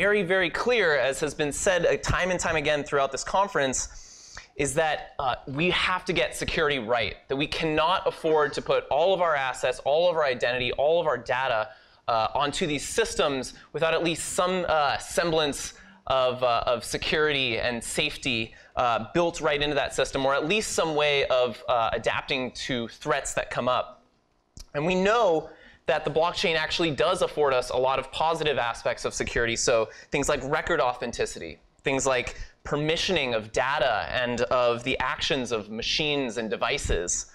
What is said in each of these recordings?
very, very clear, as has been said time and time again throughout this conference, is that we have to get security right, that we cannot afford to put all of our assets, all of our identity, all of our data onto these systems without at least some semblance of security and safety built right into that system, or at least some way of adapting to threats that come up. And we know that the blockchain actually does afford us a lot of positive aspects of security. So things like record authenticity, things like permissioning of data and of the actions of machines and devices.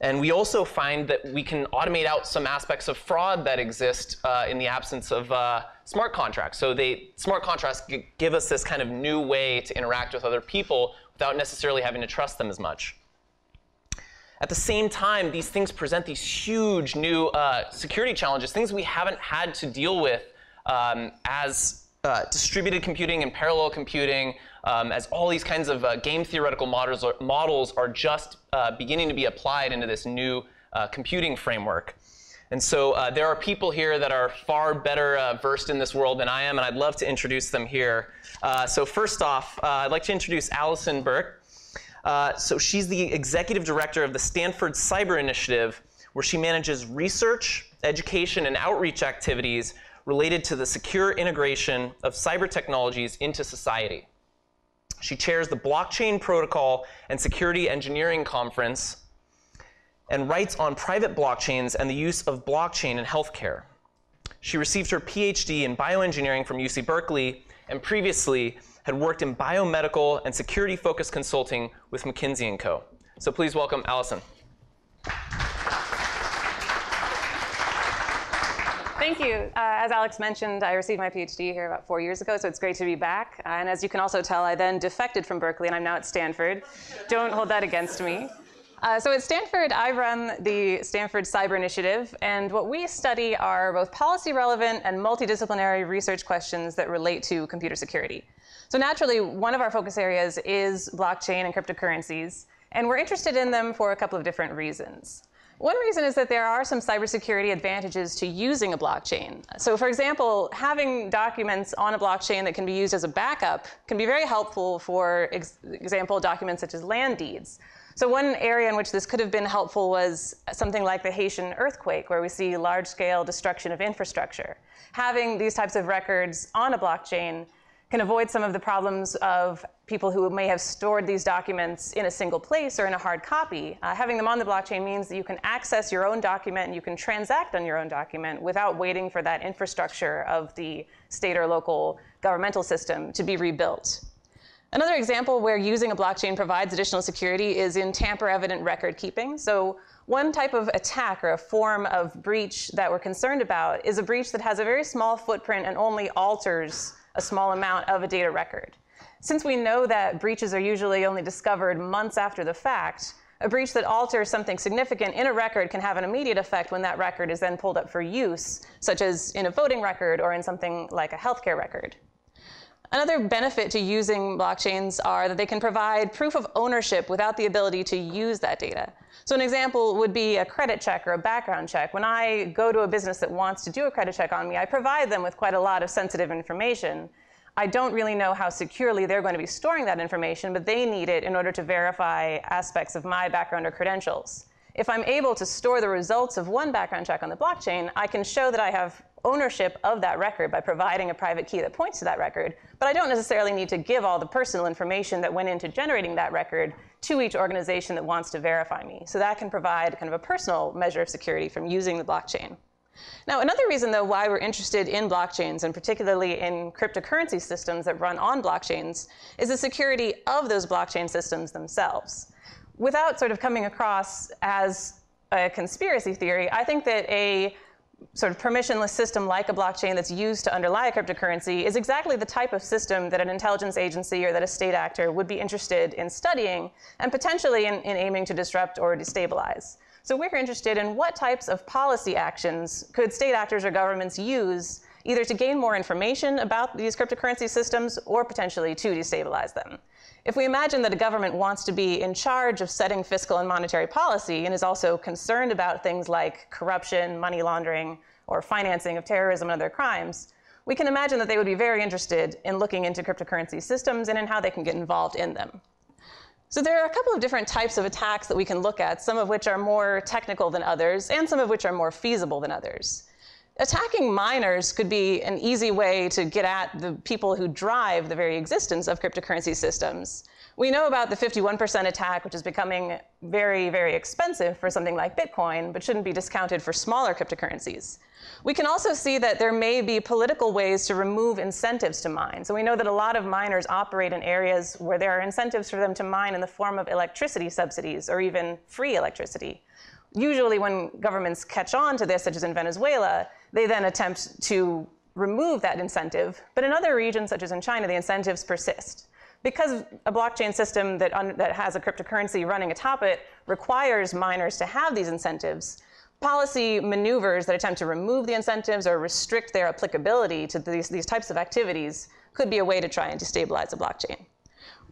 And we also find that we can automate out some aspects of fraud that exist in the absence of smart contracts. So smart contracts give us this kind of new way to interact with other people without necessarily having to trust them as much. At the same time, these things present these huge new security challenges, things we haven't had to deal with as distributed computing and parallel computing, as all these kinds of game theoretical models are just beginning to be applied into this new computing framework. And so there are people here that are far better versed in this world than I am, and I'd love to introduce them here. So first off, I'd like to introduce Alison Berke. So she's the executive director of the Stanford Cyber Initiative, where she manages research, education, and outreach activities related to the secure integration of cyber technologies into society. She chairs the Blockchain Protocol and Security Engineering Conference and writes on private blockchains and the use of blockchain in healthcare. She received her PhD in bioengineering from UC Berkeley and previously had worked in biomedical and security-focused consulting with McKinsey & Co. So please welcome Alison. Thank you. As Alex mentioned, I received my PhD here about 4 years ago, so it's great to be back. And as you can also tell, I then defected from Berkeley, and I'm now at Stanford. Don't hold that against me. So at Stanford, I run the Stanford Cyber Initiative, and what we study are both policy-relevant and multidisciplinary research questions that relate to computer security. So naturally, one of our focus areas is blockchain and cryptocurrencies, and we're interested in them for a couple of different reasons. One reason is that there are some cybersecurity advantages to using a blockchain. So for example, having documents on a blockchain that can be used as a backup can be very helpful for example, documents such as land deeds. So one area in which this could have been helpful was something like the Haitian earthquake, where we see large-scale destruction of infrastructure. Having these types of records on a blockchain can avoid some of the problems of people who may have stored these documents in a single place or in a hard copy. Having them on the blockchain means that you can access your own document and you can transact on your own document without waiting for that infrastructure of the state or local governmental system to be rebuilt. Another example where using a blockchain provides additional security is in tamper-evident record keeping. So one type of attack or a form of breach that we're concerned about is a breach that has a very small footprint and only alters a small amount of a data record. Since we know that breaches are usually only discovered months after the fact, a breach that alters something significant in a record can have an immediate effect when that record is then pulled up for use, such as in a voting record or in something like a healthcare record. Another benefit to using blockchains are that they can provide proof of ownership without the ability to use that data. So an example would be a credit check or a background check. When I go to a business that wants to do a credit check on me, I provide them with quite a lot of sensitive information. I don't really know how securely they're going to be storing that information, but they need it in order to verify aspects of my background or credentials. If I'm able to store the results of one background check on the blockchain, I can show that I have ownership of that record by providing a private key that points to that record, but I don't necessarily need to give all the personal information that went into generating that record to each organization that wants to verify me. So that can provide kind of a personal measure of security from using the blockchain. Now, another reason, though, why we're interested in blockchains, and particularly in cryptocurrency systems that run on blockchains, is the security of those blockchain systems themselves. Without sort of coming across as a conspiracy theory, I think that a sort of permissionless system like a blockchain that's used to underlie a cryptocurrency is exactly the type of system that an intelligence agency or that a state actor would be interested in studying and potentially in aiming to disrupt or destabilize. So we're interested in what types of policy actions could state actors or governments use either to gain more information about these cryptocurrency systems or potentially to destabilize them. If we imagine that a government wants to be in charge of setting fiscal and monetary policy and is also concerned about things like corruption, money laundering, or financing of terrorism and other crimes, we can imagine that they would be very interested in looking into cryptocurrency systems and in how they can get involved in them. So there are a couple of different types of attacks that we can look at, some of which are more technical than others, and some of which are more feasible than others. Attacking miners could be an easy way to get at the people who drive the very existence of cryptocurrency systems. We know about the 51% attack, which is becoming very, very expensive for something like Bitcoin, but shouldn't be discounted for smaller cryptocurrencies. We can also see that there may be political ways to remove incentives to mine. So we know that a lot of miners operate in areas where there are incentives for them to mine in the form of electricity subsidies or even free electricity. Usually when governments catch on to this, such as in Venezuela, they then attempt to remove that incentive. But in other regions, such as in China, the incentives persist. Because a blockchain system that has a cryptocurrency running atop it requires miners to have these incentives, policy maneuvers that attempt to remove the incentives or restrict their applicability to these types of activities could be a way to try and destabilize a blockchain.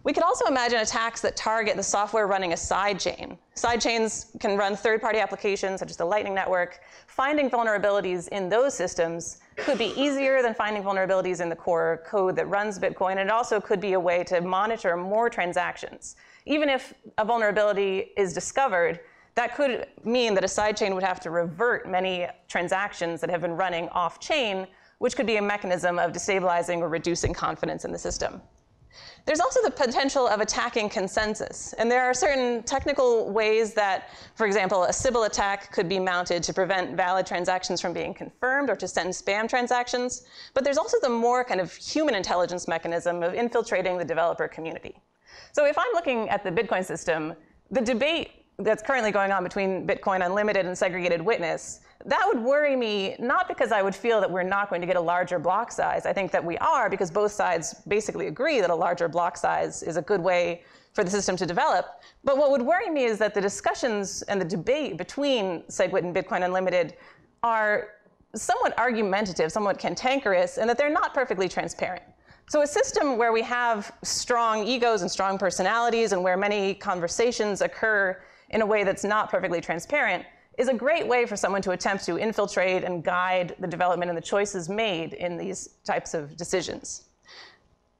We could also imagine attacks that target the software running a sidechain. Sidechains can run third-party applications, such as the Lightning Network. Finding vulnerabilities in those systems could be easier than finding vulnerabilities in the core code that runs Bitcoin, and it also could be a way to monitor more transactions. Even if a vulnerability is discovered, that could mean that a sidechain would have to revert many transactions that have been running off-chain, which could be a mechanism of destabilizing or reducing confidence in the system. There's also the potential of attacking consensus. And there are certain technical ways that, for example, a Sybil attack could be mounted to prevent valid transactions from being confirmed or to send spam transactions. But there's also the more kind of human intelligence mechanism of infiltrating the developer community. So if I'm looking at the Bitcoin system, the debate that's currently going on between Bitcoin Unlimited and segregated witness, that would worry me, not because I would feel that we're not going to get a larger block size. I think that we are, because both sides basically agree that a larger block size is a good way for the system to develop. But what would worry me is that the discussions and the debate between SegWit and Bitcoin Unlimited are somewhat argumentative, somewhat cantankerous, and that they're not perfectly transparent. So a system where we have strong egos and strong personalities and where many conversations occur in a way that's not perfectly transparent is a great way for someone to attempt to infiltrate and guide the development and the choices made in these types of decisions.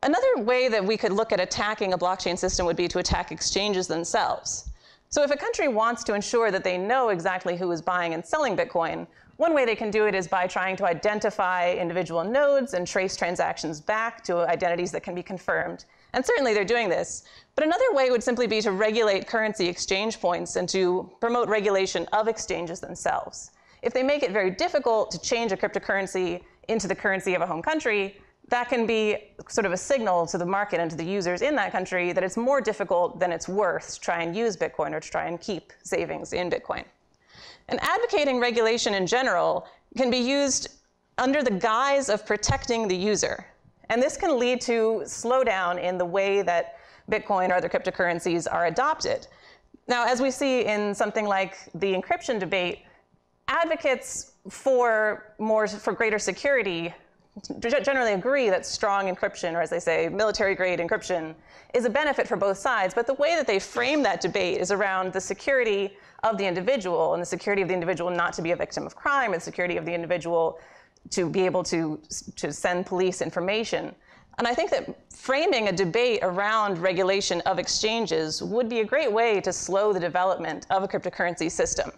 Another way that we could look at attacking a blockchain system would be to attack exchanges themselves. So if a country wants to ensure that they know exactly who is buying and selling Bitcoin, one way they can do it is by trying to identify individual nodes and trace transactions back to identities that can be confirmed. And certainly they're doing this. But another way would simply be to regulate currency exchange points and to promote regulation of exchanges themselves. If they make it very difficult to change a cryptocurrency into the currency of a home country, that can be sort of a signal to the market and to the users in that country that it's more difficult than it's worth to try and use Bitcoin or to try and keep savings in Bitcoin. And advocating regulation in general can be used under the guise of protecting the user. And this can lead to slowdown in the way that Bitcoin or other cryptocurrencies are adopted. Now, as we see in something like the encryption debate, advocates for greater security generally agree that strong encryption, or as they say, military-grade encryption, is a benefit for both sides. But the way that they frame that debate is around the security of the individual and the security of the individual not to be a victim of crime, and the security of the individual to be able to send police information. And I think that framing a debate around regulation of exchanges would be a great way to slow the development of a cryptocurrency system.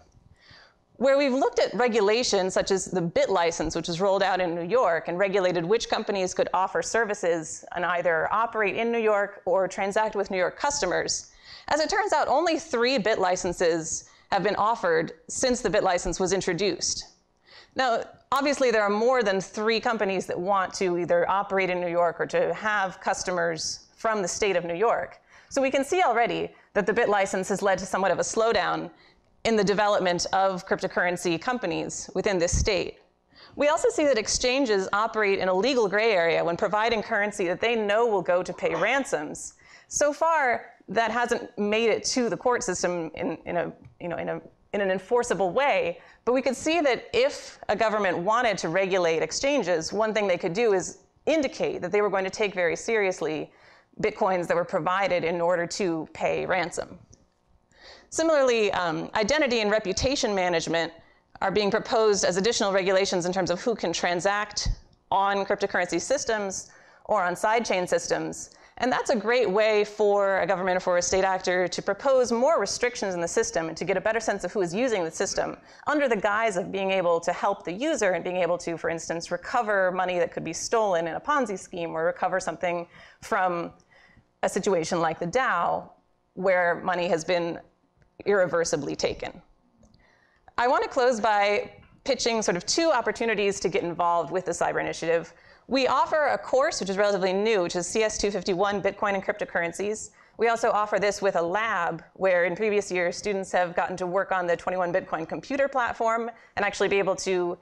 Where we've looked at regulation, such as the BIT license, which was rolled out in New York and regulated which companies could offer services and either operate in New York or transact with New York customers, as it turns out, only 3 BIT licenses have been offered since the BIT license was introduced. Now, obviously, there are more than 3 companies that want to either operate in New York or to have customers from the state of New York. So we can see already that the BIT license has led to somewhat of a slowdown in the development of cryptocurrency companies within this state. We also see that exchanges operate in a legal gray area when providing currency that they know will go to pay ransoms. So far, that hasn't made it to the court system in an enforceable way. But we could see that if a government wanted to regulate exchanges, one thing they could do is indicate that they were going to take very seriously Bitcoins that were provided in order to pay ransom. Similarly, identity and reputation management are being proposed as additional regulations in terms of who can transact on cryptocurrency systems or on sidechain systems. And that's a great way for a government or for a state actor to propose more restrictions in the system and to get a better sense of who is using the system under the guise of being able to help the user and being able to, for instance, recover money that could be stolen in a Ponzi scheme or recover something from a situation like the DAO where money has been irreversibly taken. I want to close by pitching sort of two opportunities to get involved with the Cyber Initiative. We offer a course which is relatively new, which is CS251, Bitcoin and Cryptocurrencies. We also offer this with a lab where in previous years students have gotten to work on the 21 Bitcoin computer platform and actually be able to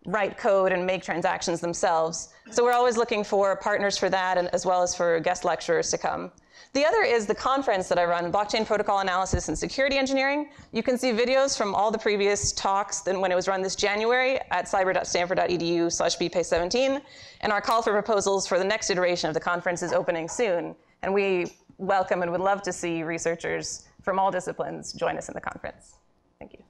write code and make transactions themselves. So we're always looking for partners for that, and as well as for guest lecturers to come. The other is the conference that I run, Blockchain Protocol Analysis and Security Engineering. You can see videos from all the previous talks when it was run this January at cyber.stanford.edu/bpay17. And our call for proposals for the next iteration of the conference is opening soon. And we welcome and would love to see researchers from all disciplines join us in the conference. Thank you.